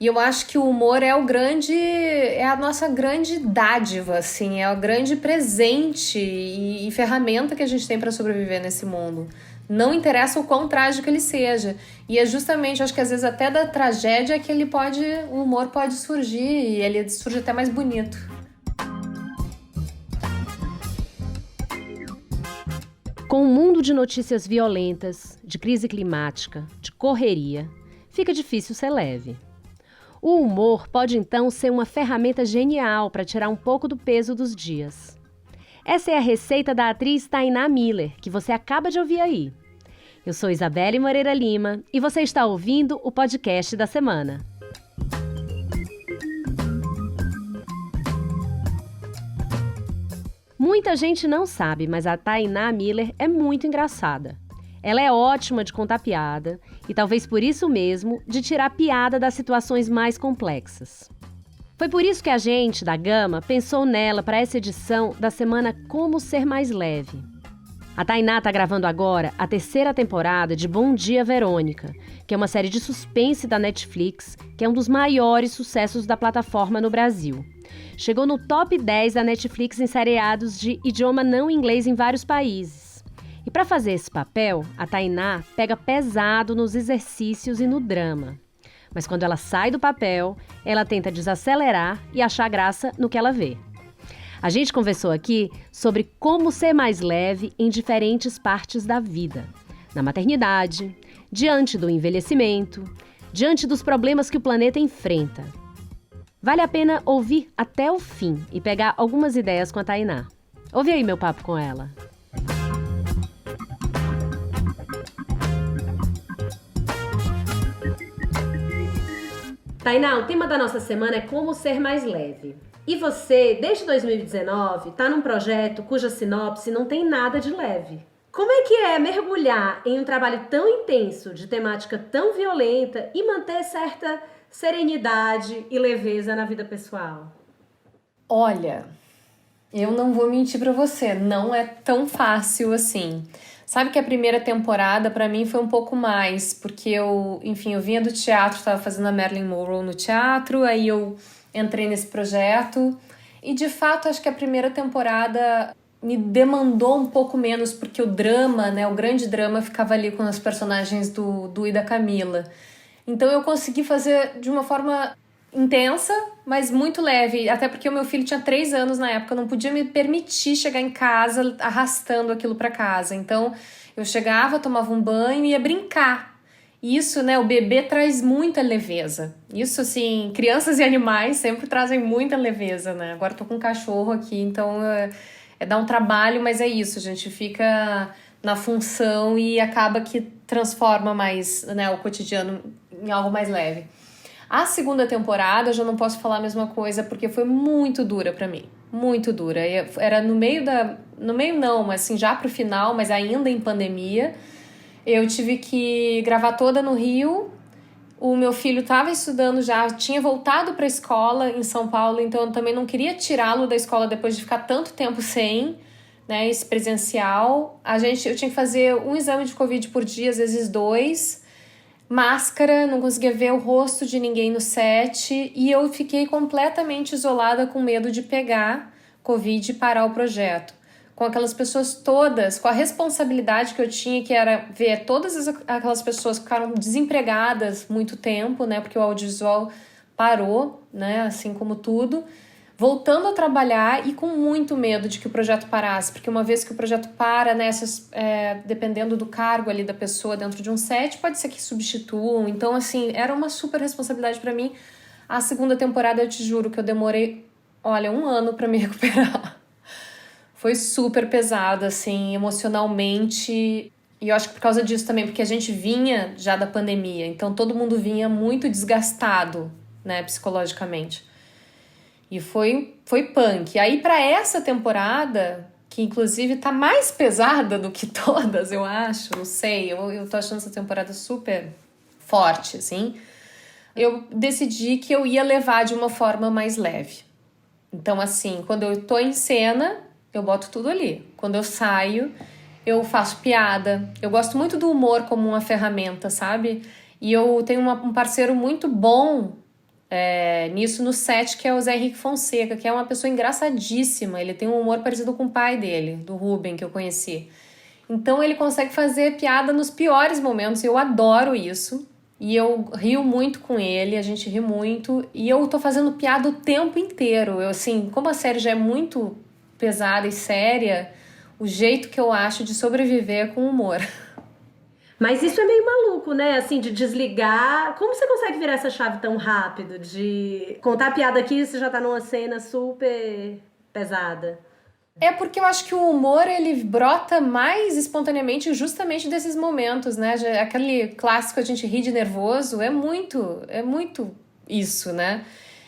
E eu acho que o humor é a nossa grande dádiva, assim, é o grande presente e ferramenta que a gente tem para sobreviver nesse mundo. Não interessa o quão trágico ele seja. E é justamente, acho que às vezes até da tragédia que o humor pode surgir e ele surge até mais bonito. Com um mundo de notícias violentas, de crise climática, de correria, fica difícil ser leve. O humor pode então ser uma ferramenta genial para tirar um pouco do peso dos dias. Essa é a receita da atriz Tainá Miller, que você acaba de ouvir aí. Eu sou Isabelle Moreira Lima e você está ouvindo o podcast da semana. Muita gente não sabe, mas a Tainá Miller é muito engraçada. Ela é ótima de contar piada e, talvez por isso mesmo, de tirar piada das situações mais complexas. Foi por isso que a gente, da Gama, pensou nela para essa edição da semana Como Ser Mais Leve. A Tainá está gravando agora a 3ª temporada de Bom Dia, Verônica, que é uma série de suspense da Netflix, que é um dos maiores sucessos da plataforma no Brasil. Chegou no top 10 da Netflix em seriados de idioma não inglês em vários países. E para fazer esse papel, a Tainá pega pesado nos exercícios e no drama. Mas quando ela sai do papel, ela tenta desacelerar e achar graça no que ela vê. A gente conversou aqui sobre como ser mais leve em diferentes partes da vida. Na maternidade, diante do envelhecimento, diante dos problemas que o planeta enfrenta. Vale a pena ouvir até o fim e pegar algumas ideias com a Tainá. Ouve aí meu papo com ela. Tainá, o tema da nossa semana é como ser mais leve. E você, desde 2019, está num projeto cuja sinopse não tem nada de leve. Como é que é mergulhar em um trabalho tão intenso, de temática tão violenta e manter certa serenidade e leveza na vida pessoal? Olha, eu não vou mentir pra você, não é tão fácil assim. Sabe que a primeira temporada pra mim foi um pouco mais, porque eu vinha do teatro, estava fazendo a Marilyn Monroe no teatro, aí eu entrei nesse projeto e de fato acho que a primeira temporada me demandou um pouco menos, porque o drama, né, o grande drama ficava ali com os personagens do e da Camila. Então eu consegui fazer de uma forma intensa, mas muito leve, até porque o meu filho tinha 3 anos na época, eu não podia me permitir chegar em casa arrastando aquilo para casa. Então eu chegava, tomava um banho e ia brincar. Isso, né, o bebê traz muita leveza. Isso, assim, crianças e animais sempre trazem muita leveza, né? Agora eu tô com um cachorro aqui, então dá um trabalho, mas é isso, a gente fica na função e acaba que transforma mais, né, o cotidiano em algo mais leve. A segunda temporada eu já não posso falar a mesma coisa porque foi muito dura pra mim, muito dura. Era no meio não, mas assim, já pro final, mas ainda em pandemia. Eu tive que gravar toda no Rio. O meu filho estava estudando já, tinha voltado para a escola em São Paulo, então eu também não queria tirá-lo da escola depois de ficar tanto tempo sem, né, esse presencial. Eu tinha que fazer um exame de Covid por dia, às vezes 2, máscara, não conseguia ver o rosto de ninguém no set, e eu fiquei completamente isolada com medo de pegar Covid e parar o projeto. Com aquelas pessoas todas, com a responsabilidade que eu tinha, que era ver todas aquelas pessoas que ficaram desempregadas muito tempo, né, porque o audiovisual parou, né, assim como tudo, voltando a trabalhar e com muito medo de que o projeto parasse, porque uma vez que o projeto para, né, dependendo do cargo ali da pessoa dentro de um set, pode ser que substituam. Então, assim, era uma super responsabilidade para mim. A segunda temporada, eu te juro que eu demorei, olha, 1 ano para me recuperar. Foi super pesado, assim, emocionalmente. E eu acho que por causa disso também, porque a gente vinha já da pandemia, então todo mundo vinha muito desgastado, né, psicologicamente. E foi punk. Aí para essa temporada, que inclusive tá mais pesada do que todas, eu acho, não sei, eu tô achando essa temporada super forte, assim. Eu decidi que eu ia levar de uma forma mais leve. Então, assim, quando eu tô em cena, eu boto tudo ali. Quando eu saio, eu faço piada. Eu gosto muito do humor como uma ferramenta, sabe? E eu tenho um parceiro muito bom nisso no set, que é o Zé Henrique Fonseca, que é uma pessoa engraçadíssima. Ele tem um humor parecido com o pai dele, do Ruben, que eu conheci. Então ele consegue fazer piada nos piores momentos, e eu adoro isso. E eu rio muito com ele, a gente ri muito. E eu tô fazendo piada o tempo inteiro. Eu, assim, como a série já é muito pesada e séria, o jeito que eu acho de sobreviver é com humor. Mas isso é meio maluco, né? Assim, de desligar. Como você consegue virar essa chave tão rápido? De contar a piada aqui, você já tá numa cena super pesada. É porque eu acho que o humor, ele brota mais espontaneamente justamente desses momentos, né? Aquele clássico a gente ri de nervoso é muito isso, né?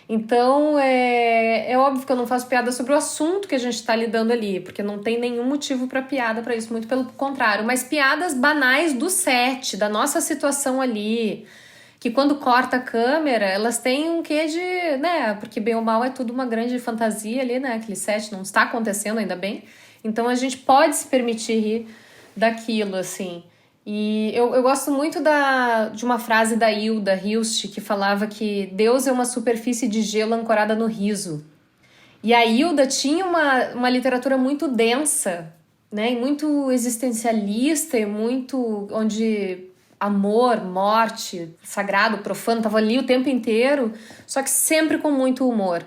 Então, é óbvio que eu não faço piada sobre o assunto que a gente tá lidando ali, porque não tem nenhum motivo pra piada pra isso, muito pelo contrário. Mas piadas banais do set, da nossa situação ali, que quando corta a câmera, elas têm um quê de, né, porque bem ou mal é tudo uma grande fantasia ali, né, aquele set não está acontecendo, ainda bem, então a gente pode se permitir rir daquilo, assim. E eu gosto muito de uma frase da Hilda Hilst, que falava que Deus é uma superfície de gelo ancorada no riso. E a Hilda tinha uma literatura muito densa, né, e muito existencialista, e muito onde amor, morte, sagrado, profano, tava ali o tempo inteiro, só que sempre com muito humor.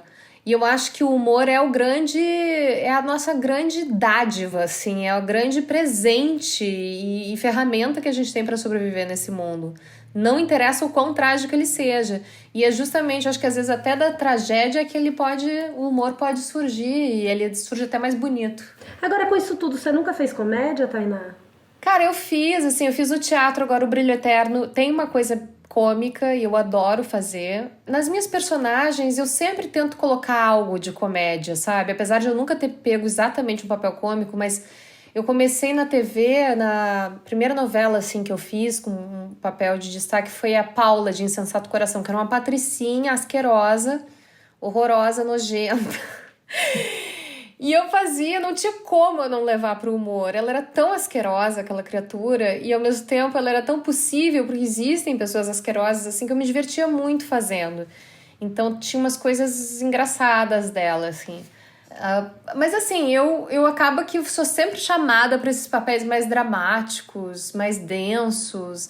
E eu acho que o humor é a nossa grande dádiva, assim, é o grande presente e ferramenta que a gente tem para sobreviver nesse mundo. Não interessa o quão trágico ele seja. E é justamente, acho que às vezes até da tragédia que o humor pode surgir, e ele surge até mais bonito. Agora, com isso tudo, você nunca fez comédia, Tainá? Cara, eu fiz o teatro agora, o Brilho Eterno, tem uma coisa cômica e eu adoro fazer. Nas minhas personagens, eu sempre tento colocar algo de comédia, sabe? Apesar de eu nunca ter pego exatamente um papel cômico, mas eu comecei na TV, na primeira novela, assim, que eu fiz, com um papel de destaque, foi a Paula, de Insensato Coração, que era uma patricinha asquerosa, horrorosa, nojenta. E eu fazia, não tinha como eu não levar pro humor. Ela era tão asquerosa, aquela criatura, e ao mesmo tempo ela era tão possível, porque existem pessoas asquerosas assim, que eu me divertia muito fazendo. Então tinha umas coisas engraçadas dela, assim. Mas assim, eu acabo que sou sempre chamada para esses papéis mais dramáticos, mais densos.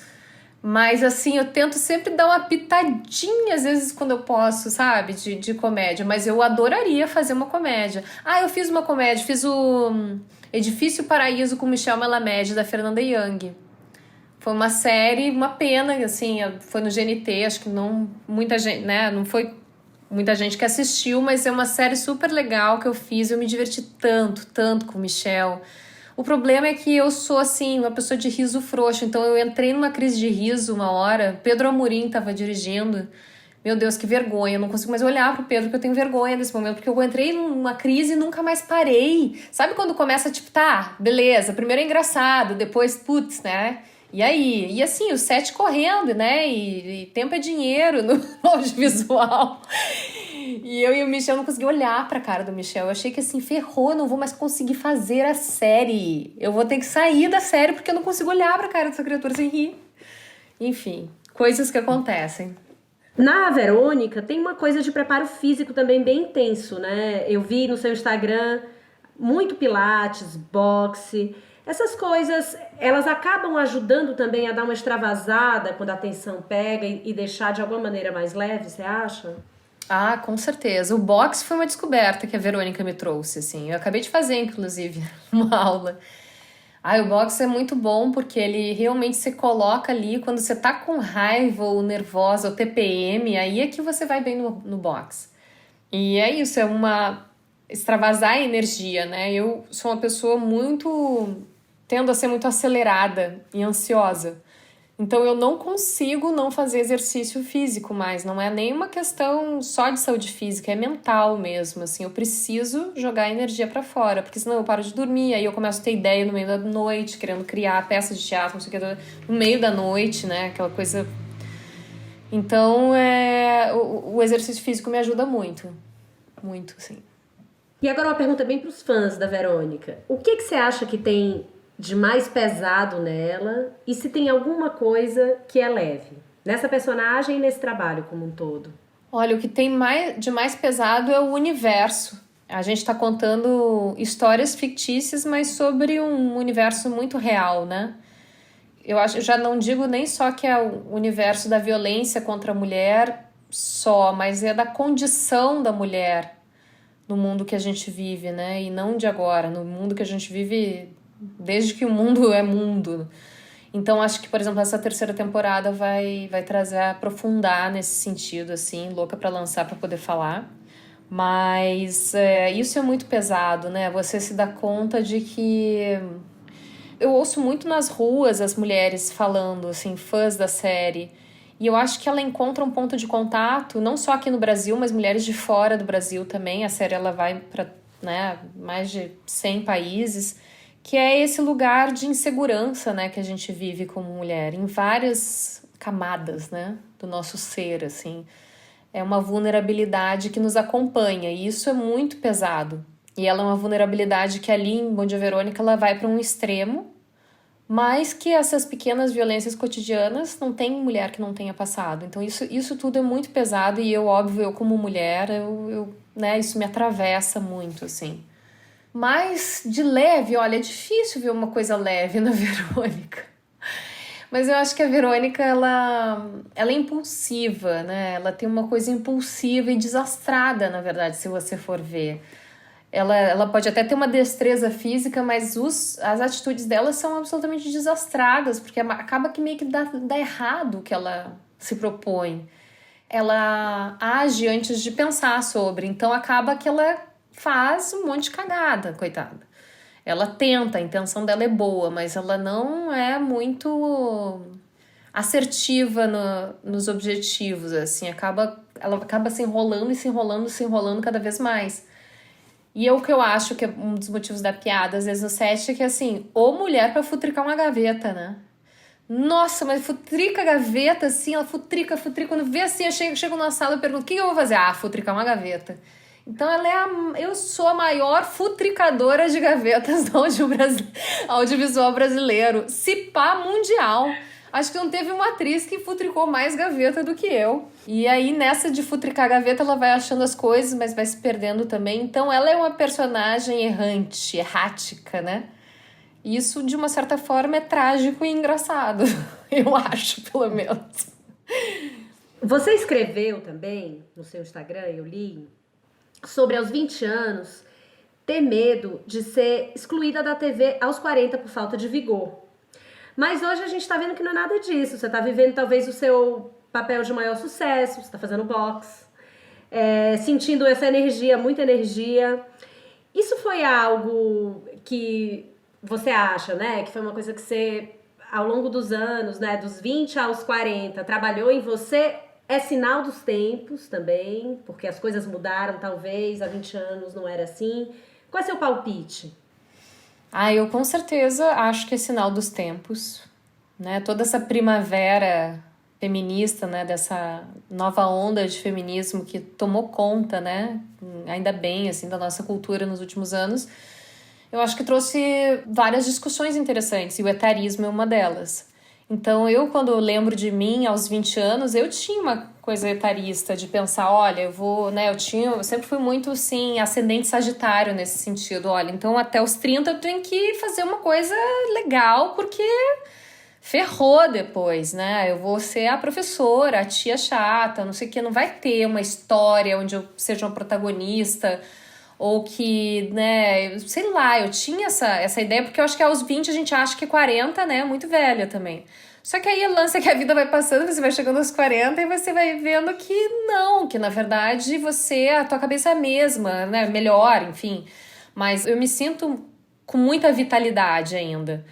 Mas, assim, eu tento sempre dar uma pitadinha, às vezes, quando eu posso, sabe? De comédia. Mas eu adoraria fazer uma comédia. Eu fiz uma comédia. Fiz o Edifício Paraíso com Michel Melamed, da Fernanda Young. Foi uma série, uma pena, assim, foi no GNT. Acho que muita gente, né? Não foi muita gente que assistiu, mas é uma série super legal que eu fiz. Eu me diverti tanto, tanto com o Michel. O problema é que eu sou, assim, uma pessoa de riso frouxo. Então eu entrei numa crise de riso uma hora. Pedro Amorim estava dirigindo. Meu Deus, que vergonha. Eu não consigo mais olhar pro Pedro, porque eu tenho vergonha nesse momento. Porque eu entrei numa crise e nunca mais parei. Sabe quando começa, tipo, tá, beleza. Primeiro é engraçado, depois, putz, né? E aí? E assim, o set correndo, né? E tempo é dinheiro no audiovisual. E eu e o Michel não consegui olhar pra cara do Michel. Eu achei que assim, ferrou, eu não vou mais conseguir fazer a série. Eu vou ter que sair da série porque eu não consigo olhar pra cara dessa criatura sem rir. Enfim, coisas que acontecem. Na Verônica tem uma coisa de preparo físico também bem intenso, né? Eu vi no seu Instagram muito pilates, boxe. Essas coisas, elas acabam ajudando também a dar uma extravasada quando a tensão pega e deixar de alguma maneira mais leve, você acha? Com certeza. O boxe foi uma descoberta que a Verônica me trouxe, assim. Eu acabei de fazer, inclusive, uma aula. O boxe é muito bom porque ele realmente se coloca ali quando você tá com raiva ou nervosa ou TPM, aí é que você vai bem no boxe. E é isso, é uma extravasar a energia, né? Eu sou uma pessoa tendo a ser muito acelerada e ansiosa. Então eu não consigo não fazer exercício físico mais, não é nem uma questão só de saúde física, é mental mesmo, assim, eu preciso jogar a energia pra fora, porque senão eu paro de dormir, aí eu começo a ter ideia no meio da noite, querendo criar peça de teatro, não sei o que, no meio da noite, né, aquela coisa. Então o exercício físico me ajuda muito, muito, sim. E agora uma pergunta bem pros fãs da Verônica. O que você acha que tem de mais pesado nela e se tem alguma coisa que é leve nessa personagem e nesse trabalho como um todo? Olha, o que tem de mais pesado é o universo. A gente está contando histórias fictícias, mas sobre um universo muito real, né? Eu já não digo nem só que é o universo da violência contra a mulher só, mas é da condição da mulher no mundo que a gente vive, né? E não de agora, no mundo que a gente vive desde que o mundo é mundo. Então, acho que, por exemplo, essa terceira temporada vai trazer, aprofundar nesse sentido, assim, louca para lançar para poder falar. Mas isso é muito pesado, né? Você se dá conta de que... Eu ouço muito nas ruas as mulheres falando, assim, fãs da série. E eu acho que ela encontra um ponto de contato, não só aqui no Brasil, mas mulheres de fora do Brasil também. A série ela vai para, né, mais de 100 países, que é esse lugar de insegurança, né, que a gente vive como mulher, em várias camadas, né, do nosso ser, assim. É uma vulnerabilidade que nos acompanha, e isso é muito pesado. E ela é uma vulnerabilidade que ali em Bom Dia Verônica ela vai para um extremo, mas que essas pequenas violências cotidianas não tem mulher que não tenha passado. Então isso tudo é muito pesado e óbvio, eu como mulher, né, isso me atravessa muito, assim. Mas de leve, olha, é difícil ver uma coisa leve na Verônica. Mas eu acho que a Verônica, ela é impulsiva, né? Ela tem uma coisa impulsiva e desastrada, na verdade, se você for ver. Ela pode até ter uma destreza física, mas as atitudes dela são absolutamente desastradas, porque acaba que meio que dá errado o que ela se propõe. Ela age antes de pensar sobre, então acaba que ela faz um monte de cagada, coitada. Ela tenta, a intenção dela é boa, mas ela não é muito assertiva nos objetivos, assim, ela acaba se enrolando e se enrolando cada vez mais. E o que eu acho que é um dos motivos da piada, às vezes, no set, é que, assim, ou mulher pra futricar uma gaveta, né? Nossa, mas futrica a gaveta, assim, ela futrica. Quando vê assim, eu chego na sala e pergunto, o que eu vou fazer? Ah, futricar uma gaveta. Então, eu sou a maior futricadora de gavetas do audiovisual brasileiro. Se pá, mundial. Acho que não teve uma atriz que futricou mais gaveta do que eu. E aí, nessa de futricar gaveta, ela vai achando as coisas, mas vai se perdendo também. Então, ela é uma personagem errante, errática, né? E isso, de uma certa forma, é trágico e engraçado. Eu acho, pelo menos. Você escreveu também, no seu Instagram, eu li, sobre aos 20 anos ter medo de ser excluída da TV aos 40 por falta de vigor. Mas hoje a gente tá vendo que não é nada disso. Você tá vivendo talvez o seu papel de maior sucesso, você tá fazendo boxe, sentindo essa energia, muita energia. Isso foi algo que você acha, né? Que foi uma coisa que você, ao longo dos anos, né? Dos 20 aos 40, trabalhou em você? É sinal dos tempos também, porque as coisas mudaram, talvez, há 20 anos não era assim. Qual é seu palpite? Eu com certeza acho que é sinal dos tempos, né? Toda essa primavera feminista, né? Dessa nova onda de feminismo que tomou conta, né? Ainda bem, assim, da nossa cultura nos últimos anos. Eu acho que trouxe várias discussões interessantes e o etarismo é uma delas. Então, quando eu lembro de mim aos 20 anos, eu tinha uma coisa etarista de pensar, olha, eu vou, né, eu sempre fui muito, assim, ascendente sagitário nesse sentido, olha, então até os 30 eu tenho que fazer uma coisa legal, porque ferrou depois, né, eu vou ser a professora, a tia chata, não sei o que, não vai ter uma história onde eu seja uma protagonista, ou que, né, sei lá, eu tinha essa ideia, porque eu acho que aos 20 a gente acha que 40, né, é muito velha também. Só que aí o lance é que a vida vai passando, você vai chegando aos 40 e você vai vendo que não, que na verdade a tua cabeça é a mesma, né, melhor, enfim. Mas eu me sinto com muita vitalidade ainda.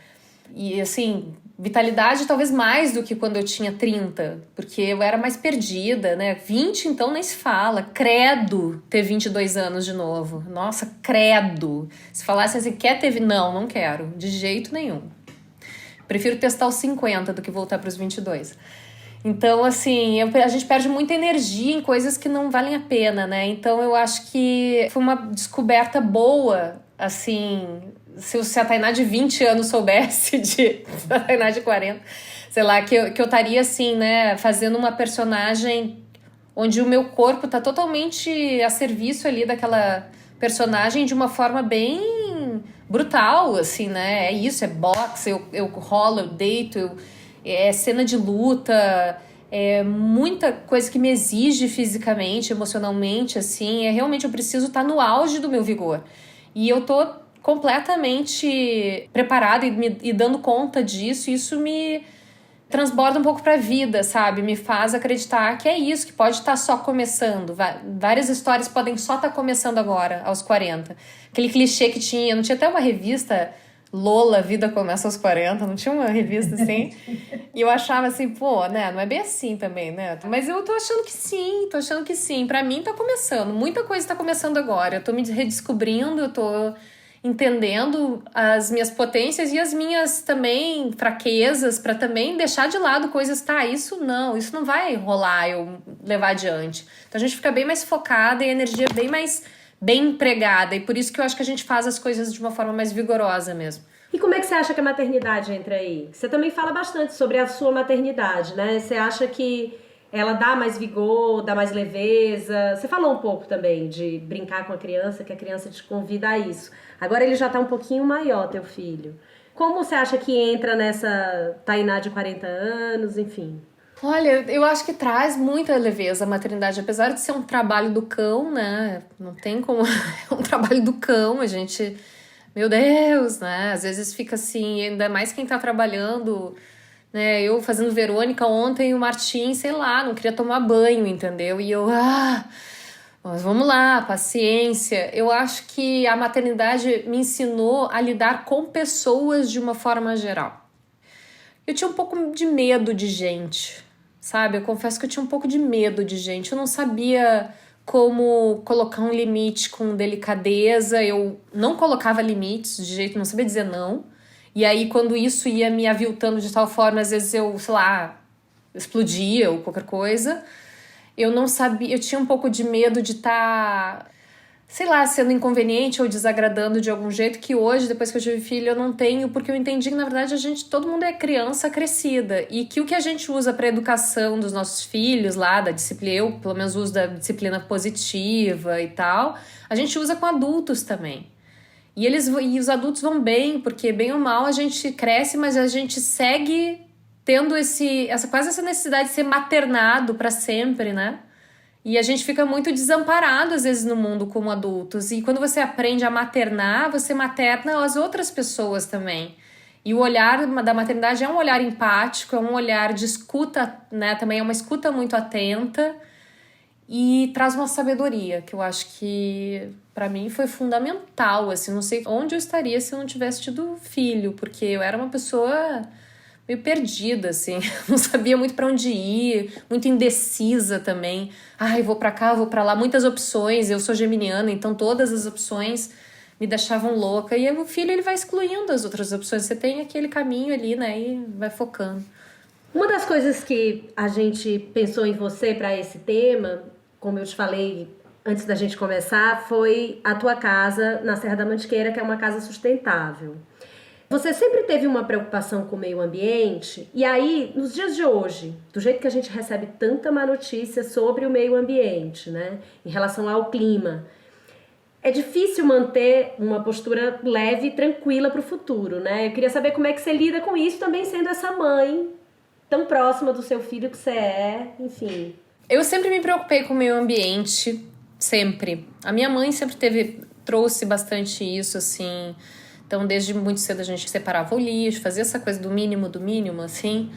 E assim, vitalidade talvez mais do que quando eu tinha 30, porque eu era mais perdida, né? 20 então nem se fala. Credo ter 22 anos de novo. Nossa, credo. Se falasse assim, quer ter... Não quero. De jeito nenhum. Prefiro testar os 50 do que voltar para os 22. Então, assim, a gente perde muita energia em coisas que não valem a pena, né? Então, eu acho que foi uma descoberta boa, assim... Se a Tainá de 20 anos soubesse a Tainá de 40, sei lá, que eu estaria assim, né, fazendo uma personagem onde o meu corpo tá totalmente a serviço ali daquela personagem de uma forma bem brutal, assim, né? É isso, é boxe, eu rolo, eu deito, é cena de luta, é muita coisa que me exige fisicamente, emocionalmente, assim. Realmente eu preciso estar no auge do meu vigor. E eu tô completamente preparada e dando conta disso, e isso me transborda um pouco pra vida, sabe? Me faz acreditar que é isso, que pode estar só começando. Várias histórias podem só estar começando agora, aos 40. Aquele clichê que tinha, não tinha até uma revista Lola, Vida Começa aos 40, não tinha uma revista assim? E eu achava assim, pô, né, não é bem assim também, né? Mas eu tô achando que sim. Pra mim tá começando, muita coisa tá começando agora. Eu tô me redescobrindo, eu tô entendendo as minhas potências e as minhas também fraquezas, para também deixar de lado coisas, tá, isso não vai rolar eu levar adiante. Então a gente fica bem mais focada e a energia bem mais bem empregada, e por isso que eu acho que a gente faz as coisas de uma forma mais vigorosa mesmo. E como é que você acha que a maternidade entra aí? Você também fala bastante sobre a sua maternidade, né? Você acha que ela dá mais vigor, dá mais leveza? Você falou um pouco também de brincar com a criança, que a criança te convida a isso. Agora ele já tá um pouquinho maior, teu filho. Como você acha que entra nessa Tainá de 40 anos, enfim? Olha, eu acho que traz muita leveza a maternidade, apesar de ser um trabalho do cão, né? Não tem como... É um trabalho do cão, a gente... Meu Deus, né? Às vezes fica assim, ainda mais quem tá trabalhando, né? Eu fazendo Verônica ontem, o Martim, sei lá, não queria tomar banho, entendeu? E eu, mas vamos lá, paciência. Eu acho que a maternidade me ensinou a lidar com pessoas de uma forma geral. Eu tinha um pouco de medo de gente, sabe? Eu confesso que eu tinha um pouco de medo de gente. Eu não sabia como colocar um limite com delicadeza. Eu não colocava limites de jeito, não sabia dizer não. E aí, quando isso ia me aviltando de tal forma, às vezes eu, sei lá, explodia ou qualquer coisa. Eu não sabia, eu tinha um pouco de medo de estar, sei lá, sendo inconveniente ou desagradando de algum jeito, que hoje, depois que eu tive filho, eu não tenho, porque eu entendi que, na verdade, todo mundo é criança crescida, e que o que a gente usa para educação dos nossos filhos lá, da disciplina, eu pelo menos uso da disciplina positiva e tal, a gente usa com adultos também. E os adultos vão bem, porque bem ou mal a gente cresce, mas a gente segue tendo quase essa necessidade de ser maternado para sempre, né? E a gente fica muito desamparado, às vezes, no mundo como adultos. E quando você aprende a maternar, você materna as outras pessoas também. E o olhar da maternidade é um olhar empático, é um olhar de escuta, né? Também é uma escuta muito atenta e traz uma sabedoria, que eu acho que, para mim, foi fundamental. Assim, não sei onde eu estaria se eu não tivesse tido filho, porque eu era uma pessoa meio perdida, assim, não sabia muito para onde ir, muito indecisa também. Ai, vou para cá, vou para lá, muitas opções. Eu sou geminiana, então todas as opções me deixavam louca. E aí o filho, ele vai excluindo as outras opções. Você tem aquele caminho ali, né, e vai focando. Uma das coisas que a gente pensou em você para esse tema, como eu te falei antes da gente começar, foi a tua casa na Serra da Mantiqueira, que é uma casa sustentável. Você sempre teve uma preocupação com o meio ambiente, e aí, nos dias de hoje, do jeito que a gente recebe tanta má notícia sobre o meio ambiente, né, em relação ao clima, é difícil manter uma postura leve e tranquila para o futuro, né? Eu queria saber como é que você lida com isso, também sendo essa mãe tão próxima do seu filho que você é, enfim. Eu sempre me preocupei com o meio ambiente, sempre. A minha mãe sempre trouxe bastante isso, assim. Então, desde muito cedo a gente separava o lixo, fazia essa coisa do mínimo, assim.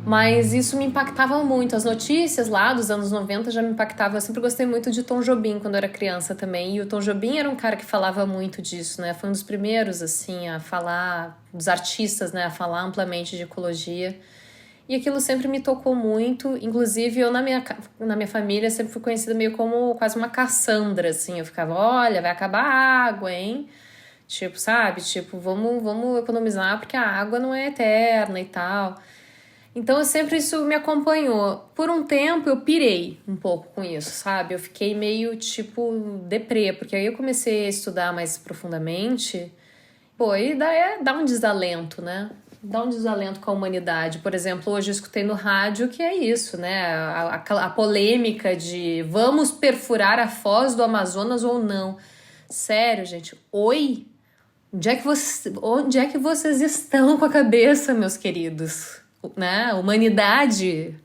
Mas isso me impactava muito. As notícias lá dos anos 90 já me impactavam. Eu sempre gostei muito de Tom Jobim quando eu era criança também. E o Tom Jobim era um cara que falava muito disso, né? Foi um dos primeiros, assim, a falar, dos artistas, né? A falar amplamente de ecologia. E aquilo sempre me tocou muito. Inclusive, eu na minha família sempre fui conhecida meio como quase uma Cassandra, assim. Eu ficava, olha, vai acabar a água, hein? Tipo, sabe? Tipo, vamos economizar porque a água não é eterna e tal. Então, sempre isso me acompanhou. Por um tempo, eu pirei um pouco com isso, sabe? Eu fiquei meio, tipo, deprê. Porque aí eu comecei a estudar mais profundamente. Pô, e dá um desalento, né? dá um desalento com a humanidade. Por exemplo, hoje eu escutei no rádio que é isso, né? A polêmica de vamos perfurar a foz do Amazonas ou não. Sério, gente. Oi? Onde é que vocês estão com a cabeça, meus queridos? Né? A humanidade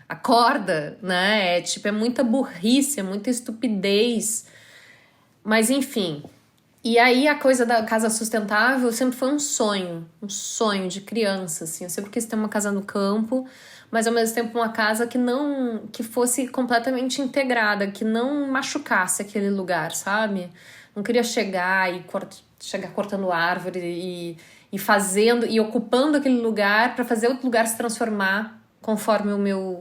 acorda, né? É muita burrice, é muita estupidez. Mas enfim... E aí a coisa da casa sustentável sempre foi um sonho de criança, assim. Eu sempre quis ter uma casa no campo, mas ao mesmo tempo uma casa que fosse completamente integrada, que não machucasse aquele lugar, sabe? Não queria chegar cortando árvore e fazendo e ocupando aquele lugar para fazer o lugar se transformar conforme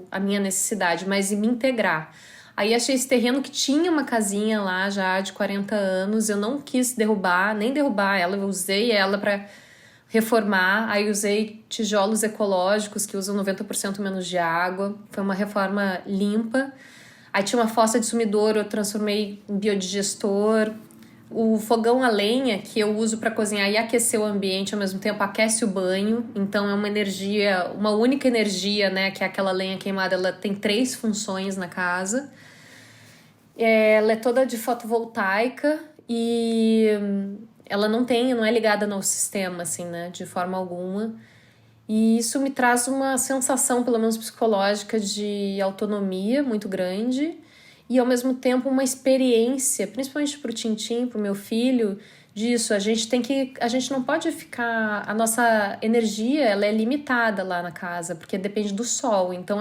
a minha necessidade, mas e me integrar. Aí achei esse terreno que tinha uma casinha lá já de 40 anos, eu não quis nem derrubar ela, eu usei ela para reformar, aí usei tijolos ecológicos que usam 90% menos de água, foi uma reforma limpa. Aí tinha uma fossa de sumidouro, eu transformei em biodigestor. O fogão a lenha que eu uso para cozinhar e aquecer o ambiente ao mesmo tempo aquece o banho, então é uma única energia, né, que é aquela lenha queimada, ela tem 3 funções na casa. Ela é toda de fotovoltaica e ela não é ligada no sistema, assim, né, de forma alguma. E isso me traz uma sensação, pelo menos psicológica, de autonomia muito grande e, ao mesmo tempo, uma experiência, principalmente pro Tintim, pro meu filho, disso. A gente não pode ficar... A nossa energia, ela é limitada lá na casa, porque depende do sol. Então,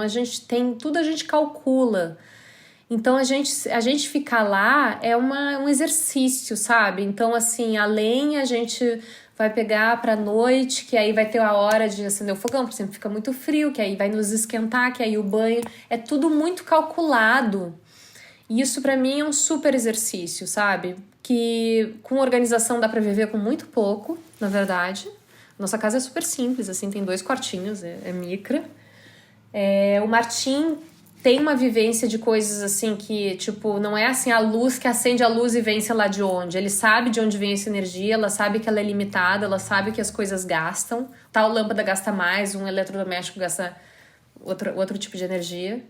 tudo a gente calcula. Então, a gente ficar lá é um exercício, sabe? Então, assim, a lenha a gente vai pegar pra noite, que aí vai ter a hora de acender o fogão, por exemplo, fica muito frio, que aí vai nos esquentar, que aí o banho... É tudo muito calculado. E isso, pra mim, é um super exercício, sabe? Que com organização dá pra viver com muito pouco, na verdade. Nossa casa é super simples, assim, tem 2 quartinhos, é micra. O Martim... tem uma vivência de coisas assim que, tipo, não é assim a luz que acende a luz e vem sei lá de onde. Ele sabe de onde vem essa energia, ela sabe que ela é limitada, ela sabe que as coisas gastam. Tal lâmpada gasta mais, um eletrodoméstico gasta outro tipo de energia.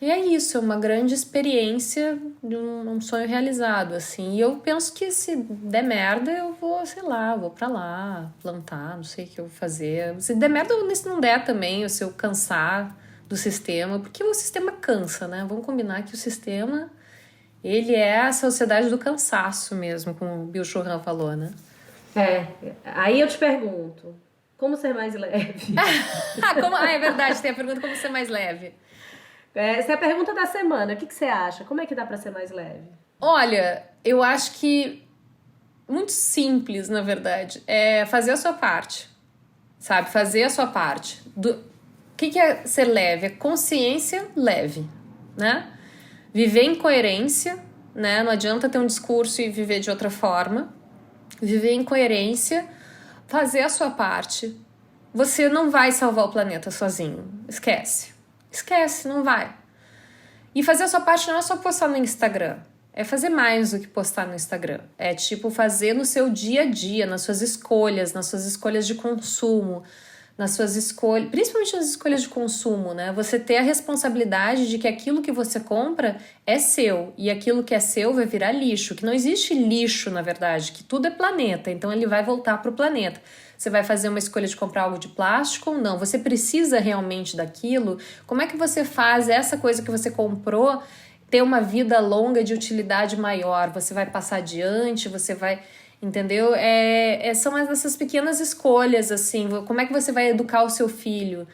E é isso, é uma grande experiência de um sonho realizado, assim. E eu penso que se der merda, eu vou, sei lá, vou pra lá, plantar, não sei o que eu vou fazer. Se der merda, se não der também, se eu cansar do sistema, porque o sistema cansa, né? Vamos combinar que o sistema, ele é a sociedade do cansaço mesmo, como o Bill Churran falou, né? Aí eu te pergunto, como ser mais leve? É verdade, tem a pergunta como ser mais leve. Essa é a pergunta da semana, o que você acha? Como é que dá pra ser mais leve? Olha, eu acho que muito simples, na verdade, é fazer a sua parte, sabe? Fazer a sua parte. O que é ser leve? É consciência leve, né? Viver em coerência, né? Não adianta ter um discurso e viver de outra forma. Viver em coerência, fazer a sua parte. Você não vai salvar o planeta sozinho. Esquece, não vai. E fazer a sua parte não é só postar no Instagram. É fazer mais do que postar no Instagram. É tipo fazer no seu dia a dia, nas suas escolhas de consumo, nas suas escolhas, principalmente nas escolhas de consumo, né? Você ter a responsabilidade de que aquilo que você compra é seu, e aquilo que é seu vai virar lixo, que não existe lixo, na verdade, que tudo é planeta, então ele vai voltar para o planeta. Você vai fazer uma escolha de comprar algo de plástico ou não? Você precisa realmente daquilo? Como é que você faz essa coisa que você comprou ter uma vida longa de utilidade maior? Você vai passar adiante, você vai... Entendeu? São essas pequenas escolhas, assim, como é que você vai educar o seu filho,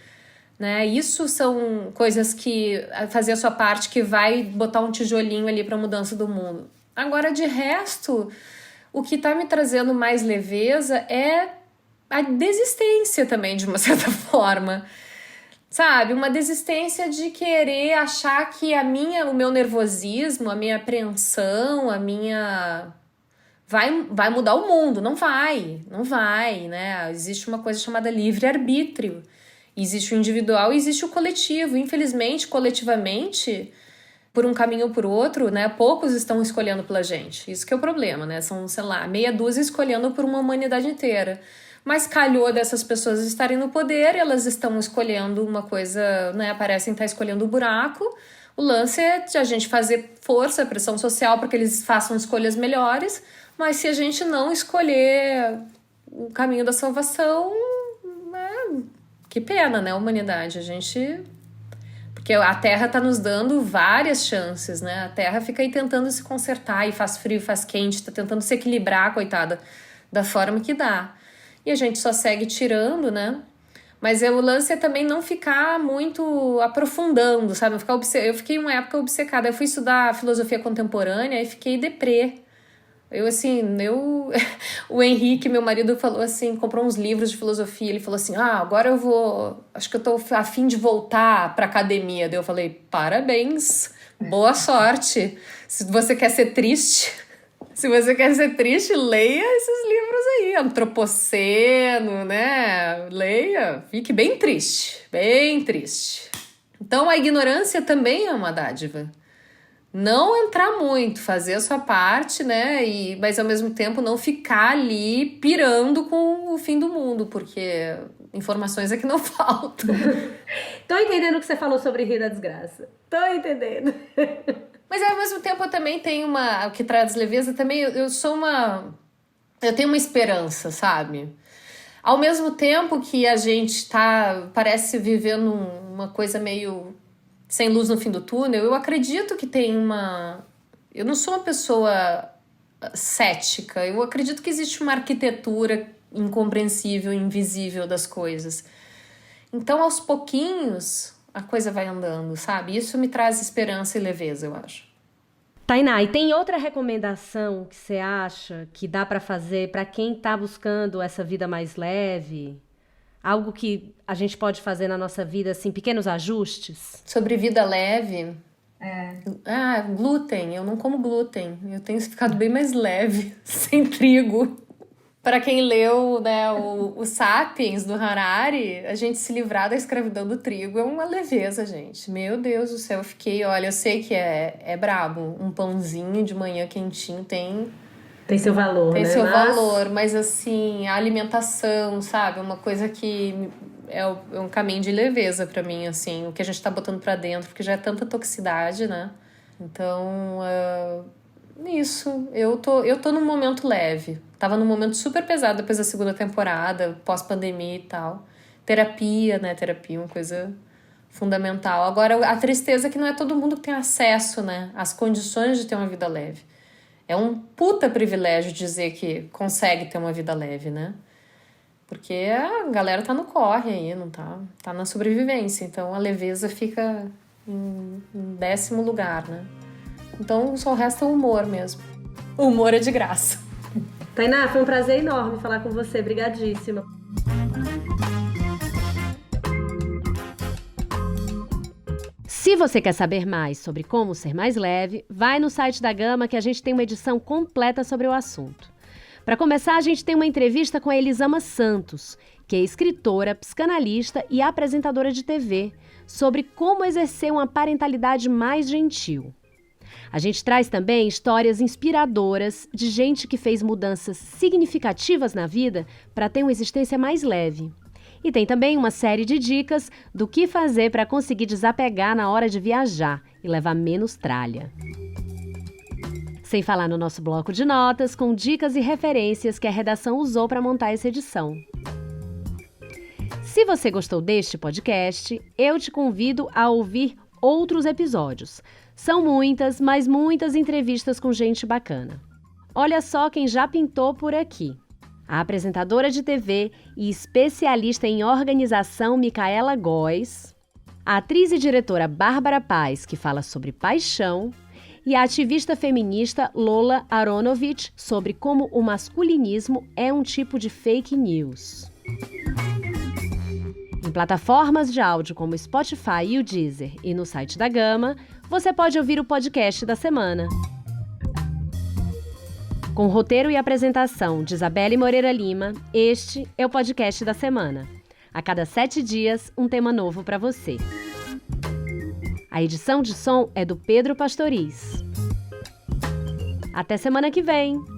né? Isso são coisas que fazer a sua parte que vai botar um tijolinho ali para a mudança do mundo. Agora, de resto, o que está me trazendo mais leveza é a desistência também, de uma certa forma. Sabe? Uma desistência de querer achar que o meu nervosismo, a minha apreensão, vai mudar o mundo. Não vai, né? Existe uma coisa chamada livre-arbítrio. Existe o individual e existe o coletivo. Infelizmente, coletivamente, por um caminho ou por outro, né? Poucos estão escolhendo pela gente. Isso que é o problema, né? São, sei lá, meia dúzia escolhendo por uma humanidade inteira. mas calhou dessas pessoas estarem no poder, elas estão escolhendo uma coisa, né, parecem estar escolhendo o buraco. O lance é de a gente fazer força, pressão social para que eles façam escolhas melhores, mas se a gente não escolher o caminho da salvação, que pena, né, humanidade, porque a Terra está nos dando várias chances, né? A Terra fica aí tentando se consertar, e faz frio, faz quente, está tentando se equilibrar, coitada, da forma que dá. E a gente só segue tirando, né? Mas o lance é também não ficar muito aprofundando, sabe? Eu fiquei uma época obcecada. Eu fui estudar filosofia contemporânea e fiquei deprê. O Henrique, meu marido, falou assim, comprou uns livros de filosofia, ele falou assim, agora acho que eu tô a fim de voltar pra academia. Daí eu falei, parabéns, boa sorte. Se você quer ser triste, leia esses livros aí, Antropoceno, né? Leia, fique bem triste, bem triste. Então a ignorância também é uma dádiva. Não entrar muito, fazer a sua parte, né? Mas ao mesmo tempo não ficar ali pirando com o fim do mundo, porque informações é que não faltam. Tô entendendo o que você falou sobre rir da desgraça. Tô entendendo. Mas ao mesmo tempo eu também tenho o que traz leveza também, eu tenho uma esperança, sabe? Ao mesmo tempo que a gente parece vivendo uma coisa meio sem luz no fim do túnel, eu acredito que tem eu não sou uma pessoa cética, eu acredito que existe uma arquitetura incompreensível, invisível das coisas. Então, aos pouquinhos, a coisa vai andando, sabe? Isso me traz esperança e leveza, eu acho. Tainá, e tem outra recomendação que você acha que dá para fazer para quem tá buscando essa vida mais leve? Algo que a gente pode fazer na nossa vida, assim, pequenos ajustes? Sobre vida leve? Glúten. Eu não como glúten. Eu tenho ficado bem mais leve, sem trigo. Para quem leu, né, o Sapiens, do Harari, a gente se livrar da escravidão do trigo é uma leveza, gente. Meu Deus do céu, eu sei que é brabo. Um pãozinho de manhã quentinho tem seu valor, né? Tem seu valor, mas assim, a alimentação, sabe? Uma coisa que é um caminho de leveza pra mim, assim, o que a gente tá botando pra dentro, porque já é tanta toxicidade, né? Então, isso, eu tô num momento leve. Tava num momento super pesado depois da segunda temporada, pós-pandemia e tal. Terapia, né? Terapia é uma coisa fundamental. Agora, a tristeza é que não é todo mundo que tem acesso, né? Às condições de ter uma vida leve. É um puta privilégio dizer que consegue ter uma vida leve, né? Porque a galera tá no corre aí, não tá na sobrevivência. Então a leveza fica em 10º lugar, né? Então só resta o humor mesmo. O humor é de graça. Tainá, foi um prazer enorme falar com você. Obrigadíssima. Se você quer saber mais sobre como ser mais leve, vai no site da Gama que a gente tem uma edição completa sobre o assunto. Para começar, a gente tem uma entrevista com a Elisama Santos, que é escritora, psicanalista e apresentadora de TV, sobre como exercer uma parentalidade mais gentil. A gente traz também histórias inspiradoras de gente que fez mudanças significativas na vida para ter uma existência mais leve. E tem também uma série de dicas do que fazer para conseguir desapegar na hora de viajar e levar menos tralha. Sem falar no nosso bloco de notas com dicas e referências que a redação usou para montar essa edição. Se você gostou deste podcast, eu te convido a ouvir outros episódios. São muitas, mas muitas entrevistas com gente bacana. Olha só quem já pintou por aqui. A apresentadora de TV e especialista em organização Micaela Góes, a atriz e diretora Bárbara Paz, que fala sobre paixão, e a ativista feminista Lola Aronovich sobre como o masculinismo é um tipo de fake news. Em plataformas de áudio como Spotify e o Deezer e no site da Gama, você pode ouvir o podcast da semana. Com roteiro e apresentação de Isabelle Moreira Lima, este é o podcast da semana. A cada 7 dias, um tema novo para você. A edição de som é do Pedro Pastoriz. Até semana que vem!